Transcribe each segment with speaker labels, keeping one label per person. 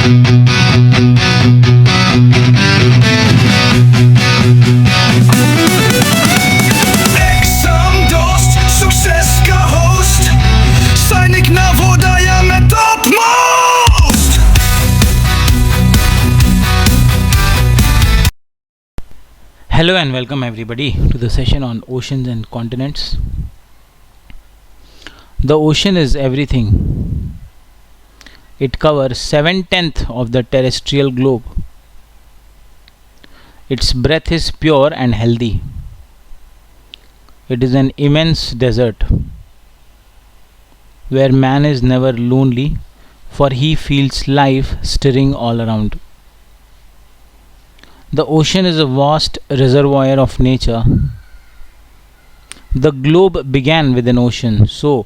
Speaker 1: Exam dost, success ka host. Sainik na vodaya mein topmost.
Speaker 2: Hello and welcome everybody to the session on oceans and continents. The ocean is everything. It covers 7/10 of the terrestrial globe. Its breath is pure and healthy. It is an immense desert where man is never lonely, for he feels life stirring all around. The ocean is a vast reservoir of nature. The globe began with an ocean, so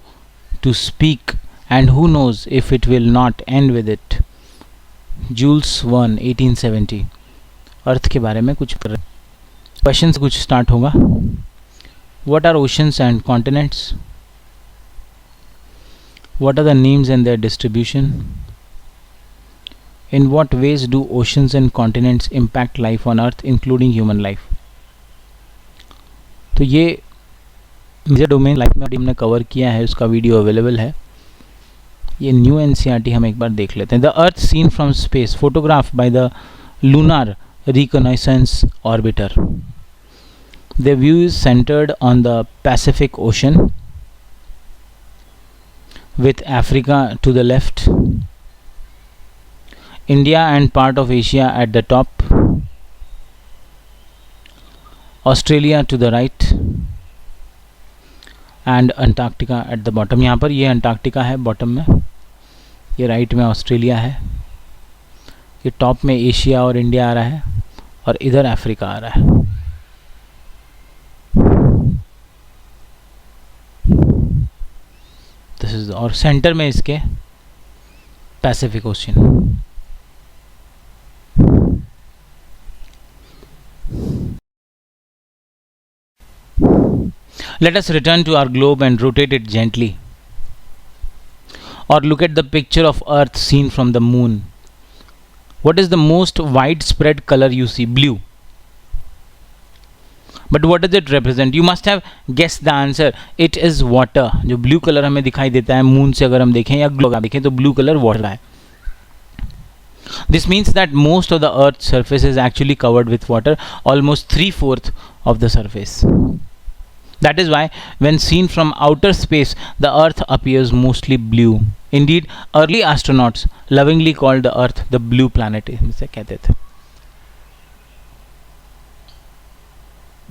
Speaker 2: to speak, and who knows if it will not end with it. Jules Verne 1870. अर्थ के बारे में कुछ question से कुछ start होगा. What are oceans and continents? What are the names and their distribution? In what ways do oceans and continents impact life on earth including human life? तो ये major domain life में हमने cover किया है, उसका video available है. ये new NCERT हम एक बार देख लेते हैं. The earth seen from space, photograph by the lunar reconnaissance orbiter. The view is centred on the Pacific ocean with Africa to the left, India and part of Asia at the top, Australia to the right and Antarctica at the bottom. यहाँ पर ये Antarctica है bottom में, ये right में Australia है, ये top में एशिया और इंडिया आ रहा है और इधर अफ्रीका आ रहा है. दिस इज, और सेंटर में इसके Pacific ocean. Let us return to our globe and rotate it gently. Or look at the picture of Earth seen from the moon. What is the most widespread color you see? Blue. But what does it represent? You must have guessed the answer. It is water. जो blue colour हमें दिखाई देता है moon से अगर हम देखें या ग्लोब देखें तो ब्लू कलर वाटर है. This means that most of the Earth's surface is actually covered with water, almost 3/4 of the surface. That is why when seen from outer space, the Earth appears mostly blue. Indeed, early astronauts lovingly called the Earth the blue planet. इसे कहते थे.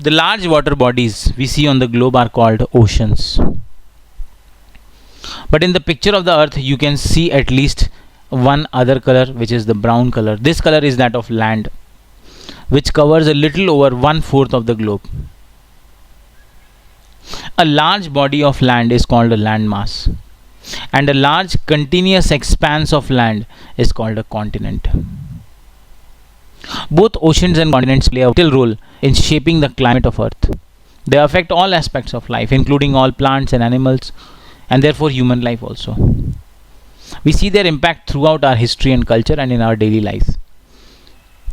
Speaker 2: The large water bodies we see on the globe are called oceans. But in the picture of the Earth, you can see at least one other color, which is the brown color. This color is that of land, which covers a little over 1/4 of the globe. A large body of land is called a landmass, and a large continuous expanse of land is called a continent. Both oceans and continents play a vital role in shaping the climate of Earth. They affect all aspects of life, including all plants and animals, and therefore human life also. We see their impact throughout our history and culture and in our daily lives.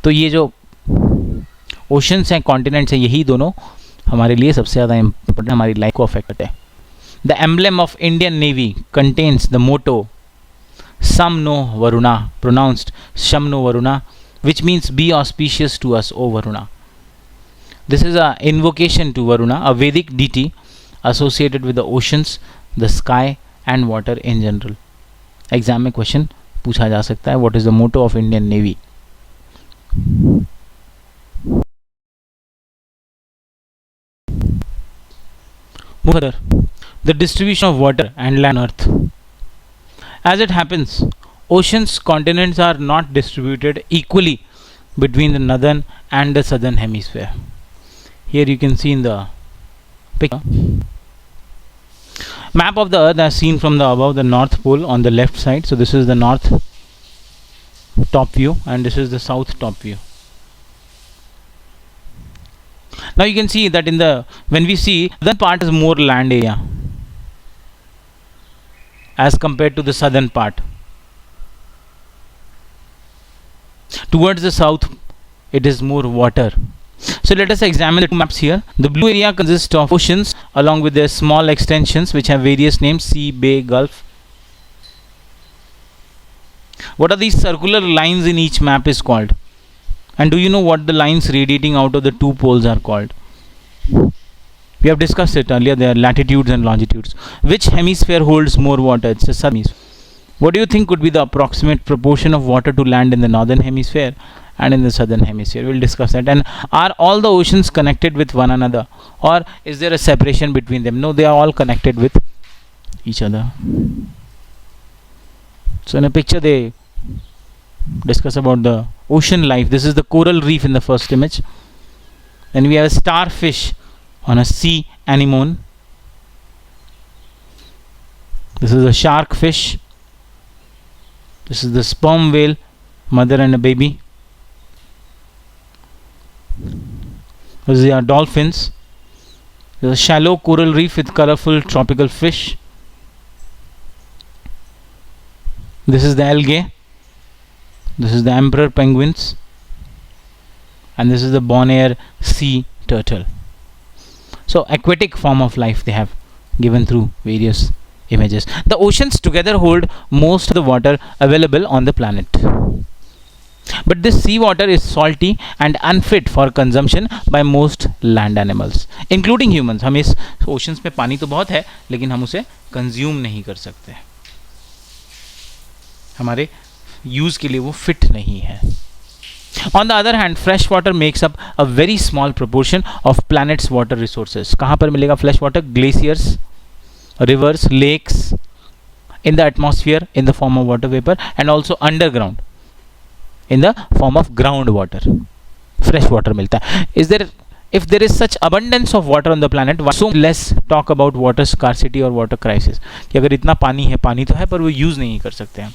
Speaker 2: तो ये जो oceans हैं, continents हैं, यही दोनों हमारे लिए सबसे ज़्यादा इम्पोर्टेंट, हमारी लाइफ को अफेक्ट करते हैं. The emblem of Indian Navy contains the motto Sam no Varuna, pronounced Sham no Varuna, which means be auspicious to us, O Varuna. This is an invocation to Varuna, a Vedic deity associated with the oceans, the sky and water in general. Exam में question पूछा जा सकता है. What is the motto of Indian Navy? Move further. The distribution of water and land on Earth. As it happens, oceans, continents are not distributed equally between the northern and the southern hemisphere. Here you can see in the picture. Map of the Earth as seen from the above, the North Pole on the left side. So this is the north top view and this is the south top view. Now you can see that in the when we see that part is more land area as compared to the southern part. Towards the south, it is more water. So let us examine the two maps here. The blue area consists of oceans along with their small extensions which have various names: sea, bay, gulf. What are these circular lines in each map is called? And do you know what the lines radiating out of the two poles are called? We have discussed it earlier. They are latitudes and longitudes. Which hemisphere holds more water? It's the southern hemisphere. What do you think could be the approximate proportion of water to land in the northern hemisphere and in the southern hemisphere? We'll discuss that. And are all the oceans connected with one another, or is there a separation between them? No, they are all connected with each other. So in a picture they discuss about the ocean life. This is the coral reef in the first image. Then we have a starfish on a sea anemone. This is a shark fish. This is the sperm whale, mother and a baby. These are dolphins. There is a shallow coral reef with colorful tropical fish. This is the algae. This is the emperor penguins. And this is the Bonaire sea turtle. So aquatic form of life they have given through various images. The oceans together hold most of the water available on the planet. But this sea water is salty and unfit for consumption by most land animals, including humans. हम इस oceans में पानी तो बहुत है, लेकिन हम उसे consume नहीं कर सकते. हमारे use के लिए वो fit नहीं है. On the other hand, fresh water makes up a very small proportion of planet's water resources. कहाँ पर मिलेगा fresh water? Glaciers, rivers, lakes, in the atmosphere in the form of water vapor, and also underground in the form of groundwater. Fresh water मिलता है. If there is such abundance of water on the planet, why so less talk about water scarcity or water crisis? कि अगर इतना पानी है, पानी तो है पर वो यूज नहीं कर सकते हम.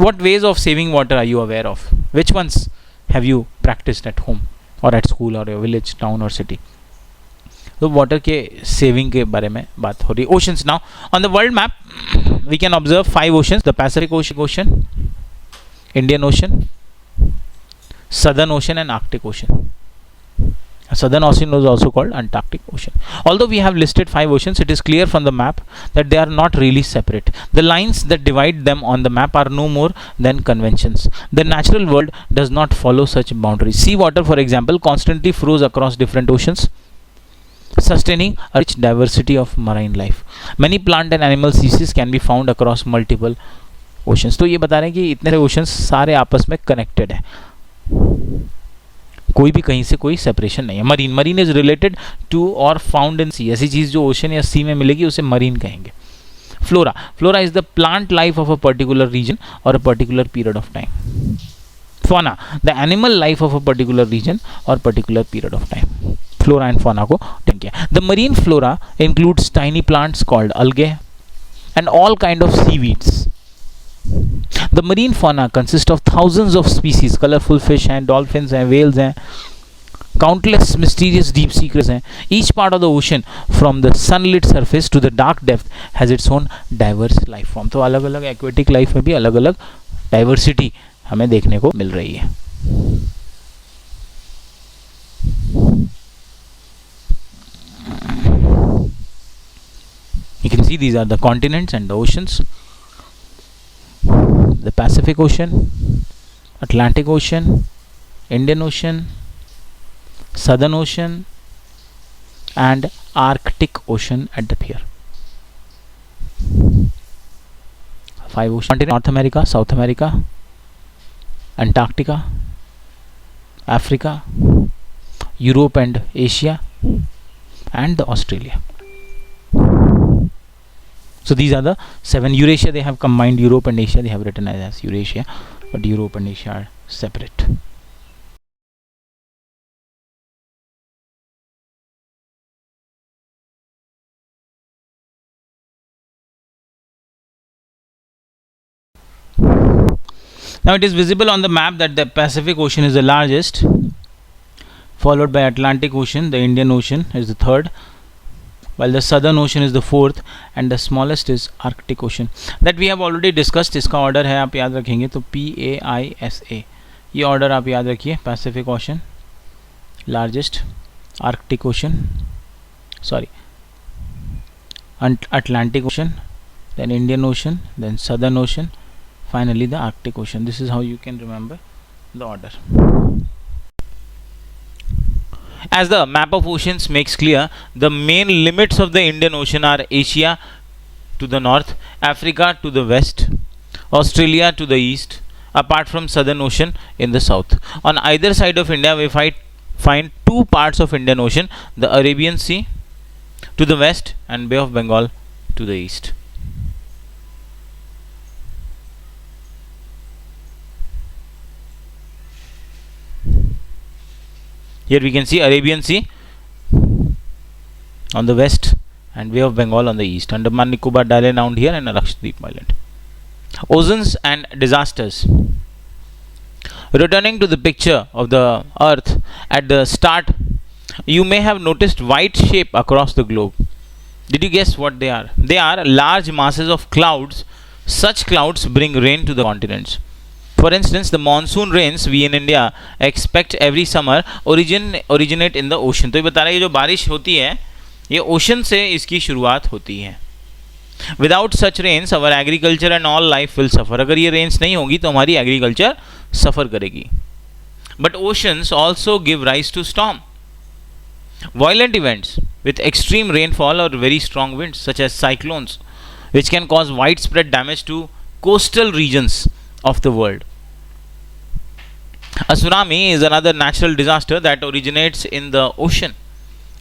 Speaker 2: What ways of saving water are you aware of? Which ones have you practiced at home or at school or your village, town or city? तो वाटर के सेविंग के बारे में बात हो रही है. Oceans now on the world map we can observe 5 oceans. The Pacific Ocean, Indian Ocean, Southern Ocean and Arctic Ocean. Southern Ocean is also called Antarctic Ocean. Although we have listed 5 oceans, it is clear from the map that they are not really separate. The lines that divide them on the map are no more than conventions. The natural world does not follow such boundaries. Sea water, for example, constantly flows across different oceans, sustaining a rich diversity of marine life. Many plant and animal species can be found across multiple oceans. तो ये बता रहे हैं कि इतने oceans सारे आपस में कनेक्टेड है, कोई भी कहीं से कोई सेपरेशन नहीं है. मरीन इज रिलेटेड टू और फाउंड इन सी. ऐसी चीज जो ओशन या सी में मिलेगी उसे मरीन कहेंगे. Flora is the plant life of a particular region और a particular period of time. fauna, the animal life of a particular region or particular period of time. Flora and fauna को define किया. The marine flora includes tiny plants called algae and all kind of seaweeds. The marine fauna consists of thousands of species, colorful fish and dolphins and whales and countless mysterious deep sea creatures. Each part of the ocean, from the sunlit surface to the dark depth, has its own diverse life form. तो अलग अलग aquatic life में भी अलग अलग diversity हमें देखने को मिल रही है. You can see these are the continents and the oceans. The Pacific Ocean, Atlantic Ocean, Indian Ocean, Southern Ocean and Arctic Ocean at the pier. 5 oceans: North America, South America, Antarctica, Africa, Europe and Asia, and the Australia. So these are the 7. Eurasia, they have combined Europe and Asia. They have written as Eurasia, but Europe and Asia are separate. Now it is visible on the map that the Pacific Ocean is the largest, followed by Atlantic Ocean. The Indian Ocean is the third, while the southern ocean is the fourth and the smallest is Arctic Ocean that we have already discussed. इसका order है, आप याद रखेंगे तो PAISA, ये order आप याद रखिए. Pacific ocean largest, Arctic ocean sorry Atlantic Ocean, then Indian Ocean, then Southern Ocean, finally the Arctic Ocean. This is how you can remember the order. As the map of oceans makes clear, the main limits of the Indian Ocean are Asia to the north, Africa to the west, Australia to the east, apart from Southern Ocean in the south. On either side of India, we find two parts of Indian Ocean, the Arabian Sea to the west and Bay of Bengal to the east. Here we can see Arabian Sea on the west and Bay of Bengal on the east. Andaman Nicobar Island down here and Lakshadweep Island. Oceans and disasters. Returning to the picture of the earth at the start, you may have noticed white shape across the globe. Did you guess what they are? They are large masses of clouds. Such clouds bring rain to the continents. For instance, the monsoon rains we in India expect every summer originate in the ocean. तो ये बता रहा है ये जो बारिश होती है ये ओशन से इसकी शुरुआत होती है. Without such rains, our agriculture and all life will suffer. अगर ये रेन्स नहीं होगी तो हमारी एग्रीकल्चर सफ़र करेगी. But oceans also give rise to storm. Violent events with extreme rainfall or very strong winds, such as cyclones, which can cause widespread damage to coastal regions of the world. A tsunami is another natural disaster that originates in the ocean.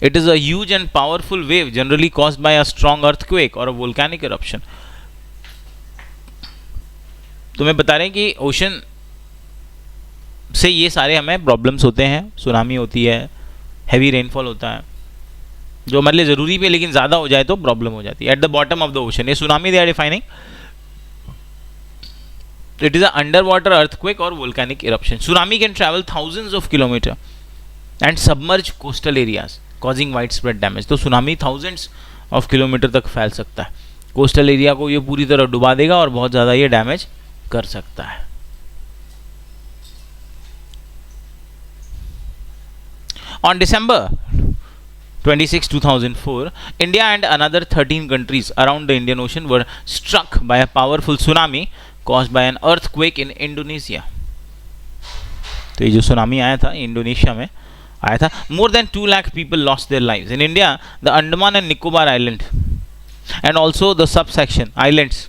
Speaker 2: It is a huge and powerful wave generally caused by a strong earthquake or a volcanic eruption. तो मैं बता रहे हैं कि ocean से ये सारे हमें प्रॉब्लम्स होते हैं. सुनामी होती है, हैवी रेनफॉल होता है जो हमारे लिए ज़रूरी भी है लेकिन ज़्यादा हो जाए तो प्रॉब्लम हो जाती है. At the bottom of the ocean, ये tsunami they are defining. It is an underwater earthquake or volcanic eruption. Tsunami can travel thousands of kilometers and submerge coastal areas, causing widespread damage. तो tsunami thousands of kilometers तक फैल सकता है. Coastal area को ये पूरी तरह डुबा देगा और बहुत ज़्यादा ये डैमेज कर सकता है. On December 26, 2004, India and another 13 countries around the Indian Ocean were struck by a powerful tsunami caused by an earthquake in Indonesia. तो ये जो सुनामी आया था इंडोनेशिया में आया था. More than 2 lakh people lost their lives. In India, the Andaman and Nicobar Island and also the subsection islands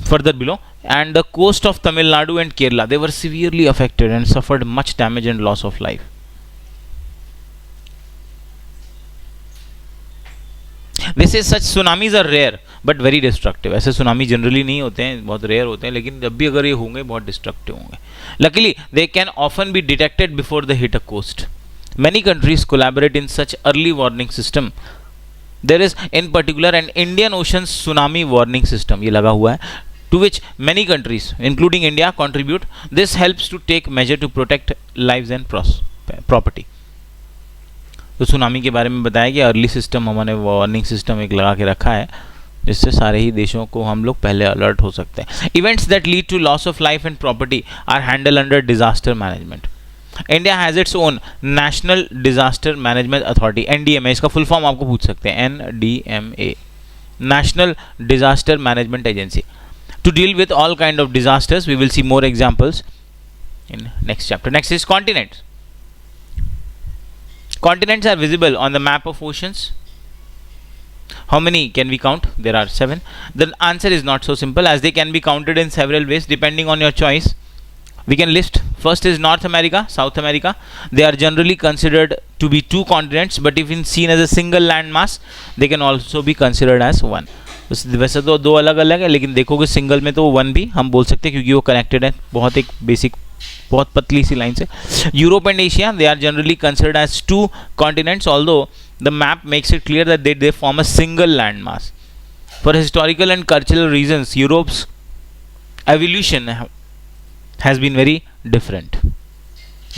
Speaker 2: further below and the coast of Tamil Nadu and Kerala, they were severely affected and suffered much damage and loss of life. They say such tsunamis are rare but very destructive. ऐसे tsunami generally नहीं होते हैं, बहुत rare होते हैं, लेकिन जब भी अगर ये होंगे बहुत डिस्ट्रक्टिव होंगे. Luckily, they can often be detected before they hit a coast. Many countries collaborate in such early warning system. There is in particular an Indian Ocean tsunami warning system, ये लगा हुआ है, to which many countries including India contribute. This helps to take measure to protect lives and property. तो tsunami के बारे में बताया कि अर्ली सिस्टम हमने वार्निंग सिस्टम एक लगा के रखा है जिससे सारे ही देशों को हम लोग पहले अलर्ट हो सकते हैं. Events that lead to loss of life and property are handle under disaster management. India has its own National Disaster Management Authority, NDMA. इसका फुल फॉर्म आपको पूछ सकते हैं, NDMA, National Disaster Management Agency. To deal with all kind of disasters. We will see more examples in next chapter. Next is continents. Continents are visible on the map of oceans. How many can we count? There are 7. The answer is not so simple as they can be counted in several ways depending on your choice. We can list. First is North America, South America. They are generally considered to be 2 continents, but if seen as a single landmass, they can also be considered as one. वैसे तो 2 अलग अलग है लेकिन देखोगे single में तो 1 भी हम बोल सकते हैं क्योंकि वो कनेक्टेड है बहुत एक बेसिक बहुत पतली सी लाइन से. Europe and Asia, they are generally considered as 2 continents, although the map makes it clear that they form a single land mass. For historical and cultural reasons Europe's evolution has been very different.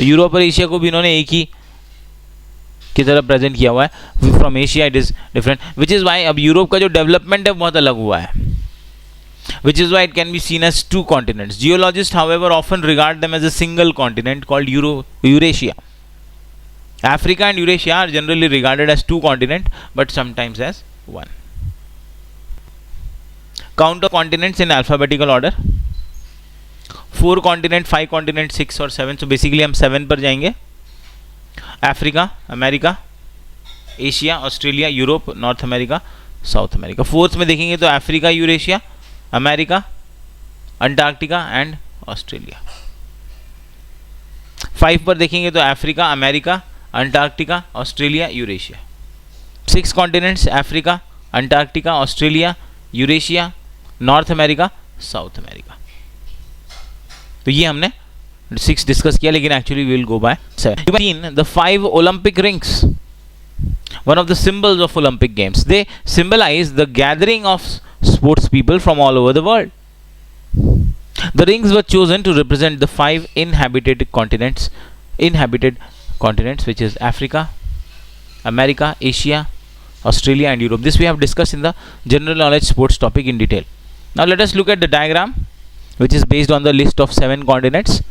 Speaker 2: Europe और Asia को भी इन्होंने एक ही की तरह present किया हुआ है. From Asia it is different, which is why अब यूरोप का जो डेवलपमेंट है बहुत अलग हुआ है, which is why it can be seen as two continents. Geologists, however, often regard them as a single continent called Eurasia. Africa and Eurasia are generally regarded as two continents, but sometimes as one. Count of continents in alphabetical order. 4 continent, 5 continent, 6 और 7. So basically हम 7 पर जाएंगे. Africa, America, Asia, Australia, Europe, North America, South America. 4th में देखेंगे तो Africa, Eurasia, America, Antarctica and Australia. 5 पर देखेंगे तो Africa, America, Antarctica, Australia, Eurasia. 6 continents Africa, Antarctica, Australia, Eurasia, North America, South America. तो ये हमने 6 डिस्कस किया, लेकिन actually we will go by 7. The 5 Olympic rings, one of the symbols of Olympic Games. They symbolize the gathering of sports people from all over the world. The rings were chosen to represent the 5 inhabited continents, which is Africa, America, Asia, Australia and Europe. This we have discussed in the general knowledge sports topic in detail. Now let us look at the diagram, which is based on the list of 7 continents.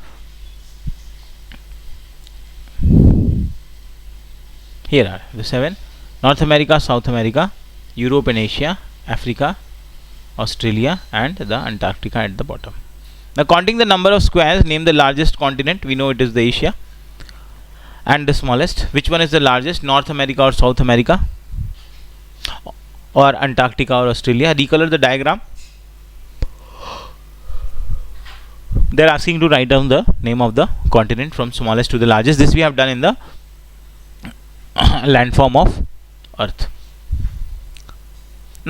Speaker 2: Here are the 7: North America, South America, Europe and Asia, Africa, Australia and the Antarctica at the bottom. Now counting the number of squares, name the largest continent. We know it is the Asia. And the smallest. Which one is the largest? North America or South America? Or Antarctica or Australia? Recolor the diagram. They are asking to write down the name of the continent from smallest to the largest. This we have done in the landform of Earth.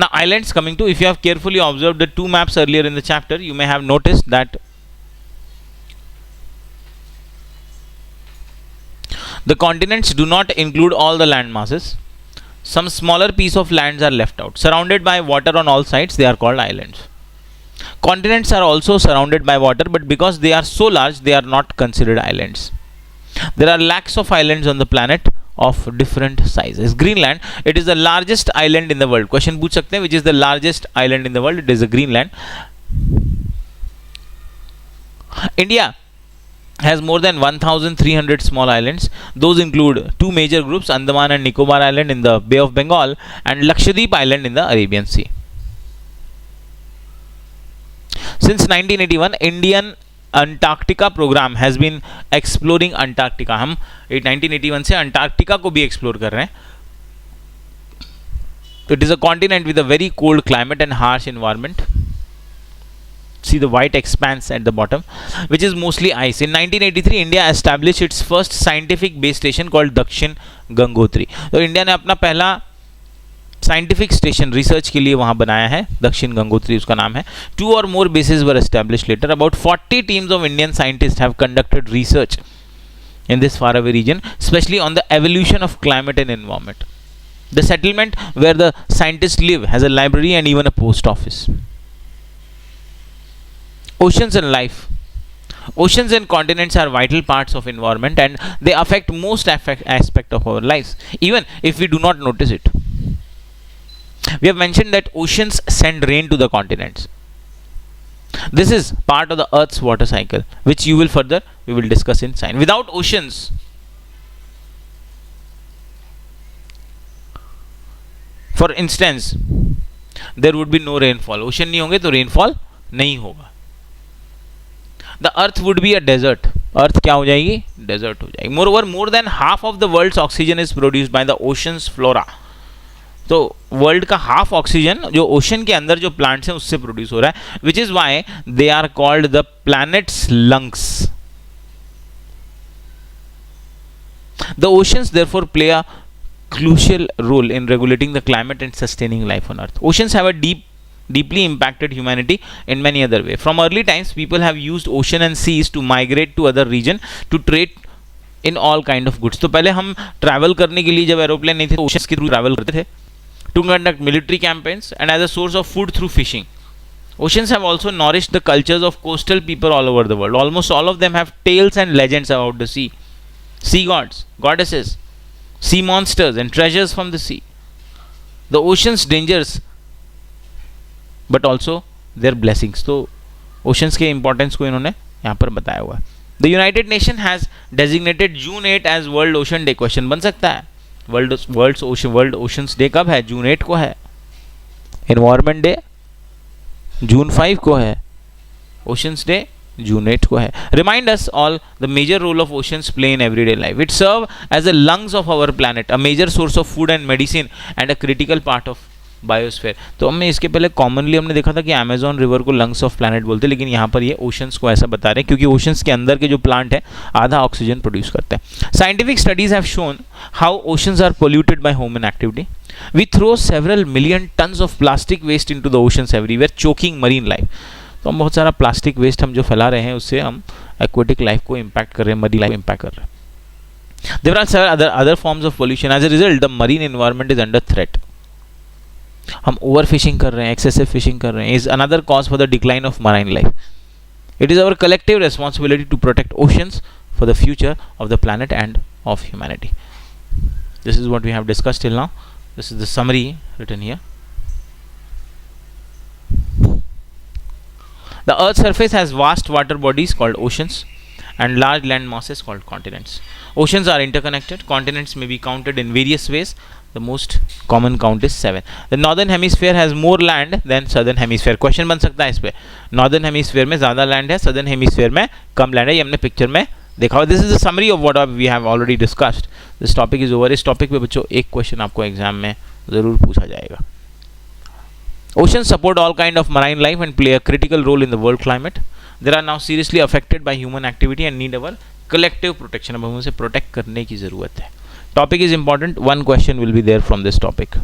Speaker 2: Now islands coming to, if you have carefully observed the 2 maps earlier in the chapter, you may have noticed that the continents do not include all the land masses. Some smaller piece of lands are left out. Surrounded by water on all sides, they are called islands. Continents are also surrounded by water, but because they are so large, they are not considered islands. There are lakhs of islands on the planet of different sizes. Greenland, it is the largest island in the world. Question पूछ सकते हैं, which is the largest island in the world? It is the Greenland. India has more than 1,300 small islands. Those include 2 major groups: Andaman and Nicobar Island in the Bay of Bengal and Lakshadweep Island in the Arabian Sea. Since 1981, Indian Antarctica programme has been exploring Antarctica. हम 1981 से Antarctica को भी explore कर रहे हैं. It is a continent with a very cold climate and harsh environment. See the white expanse at the bottom, which is mostly ice. In 1983, India established its first scientific base station called Dakshin Gangotri. तो India ने अपना पहला scientific station research के लिए वहां बनाया है, दक्षिण गंगोत्री उसका नाम है. 2 or more bases were established later. About 40 teams of Indian scientists have conducted research in this faraway region, especially on the evolution of climate and environment. The settlement where the scientists live has a library and even a post office. Oceans and life. Oceans and continents are vital parts of environment and they affect most aspect of our lives, even if we do not notice it. We have mentioned that oceans send rain to the continents. This is part of the Earth's water cycle, which we will discuss in science. Without oceans, for instance, there would be no rainfall. Ocean नहीं होंगे तो rainfall नहीं होगा. The earth would be a desert. Earth क्या हो जाएगी? Desert हो जाएगी. Moreover, more than half of the world's oxygen is produced by the ocean's flora. तो वर्ल्ड का हाफ ऑक्सीजन जो ओशन के अंदर जो प्लांट्स हैं उससे प्रोड्यूस हो रहा है, which is why they are called the planet's lungs. The oceans therefore play a crucial role in regulating the climate and sustaining life on earth. Oceans have a deeply impacted humanity in many other ways. From early times, people have used ocean and seas to migrate to other region to trade in all kind of goods. तो पहले हम travel करने के लिए जब aeroplane नहीं थे तो ओशंस के थ्रू ट्रैवल करते थे, to conduct military campaigns and as a source of food through fishing. Oceans have also nourished the cultures of coastal people all over the world. Almost all of them have tales and legends about the sea. Sea gods, goddesses, sea monsters and treasures from the sea, the ocean's dangers but also their blessings. तो oceans के importance को इन्होंने यहाँ पर बताया हुआ है. The United Nation has designated June 8 as World Ocean Day. Question बन सकता है, World Oceans Day कब है? जून 8 को है. Environment Day जून 5 को है. Oceans Day जून 8 को है. Remind us all the major role of oceans play in everyday life. It serve as the lungs of our planet, a major source of food and medicine, and a critical part of biosphere. तो हमने इसके पहले commonly हमने देखा था कि Amazon river को lungs of planet बोलते हैं, लेकिन यहाँ पर ये ओशंस को ऐसा बता रहे हैं क्योंकि ओशंस के अंदर के जो प्लांट है आधा ऑक्सीजन प्रोड्यूस करते हैं. Scientific studies have shown how oceans are polluted by human activity. We throw several million tons of plastic waste into the oceans everywhere, choking marine life. तो हम बहुत सारा प्लास्टिक वेस्ट हम जो फैला रहे हैं उससे हम एक्वेटिक लाइफ को इम्पैक्ट कर रहे हैं, मरीन लाइफ इम्पैक्ट कर रहे हैं. There are several other forms of pollution. As a result the marine environment is under threat. हम ओवर फिशिंग कर रहे हैं, एक्सेसिव फिशिंग कर रहे हैं, is another cause for the decline of marine life. It is our collective responsibility to protect oceans for the future of the planet and of humanity. This is what we have discussed till now. This is the summary written here. The Earth's surface has vast water bodies called oceans and large land masses called continents. Oceans are interconnected. Continents may be counted in various ways. The most common count is 7. The northern hemisphere has more land than southern hemisphere. Question बन सकता है इस पे. Northern hemisphere में ज़्यादा land है, southern hemisphere में कम land है. ये हमने पिक्चर में देखा. This is the summary of what we have already discussed. This topic is over. इस टॉपिक पे बच्चों एक क्वेश्चन आपको एग्जाम में ज़रूर पूछा जाएगा. Oceans support all kind of marine life and play a critical role in the world climate. They are now seriously affected by human activity and need our collective protection. अब हमें उसे protect करने की ज़रूरत है. Topic is important. One question will be there from this topic.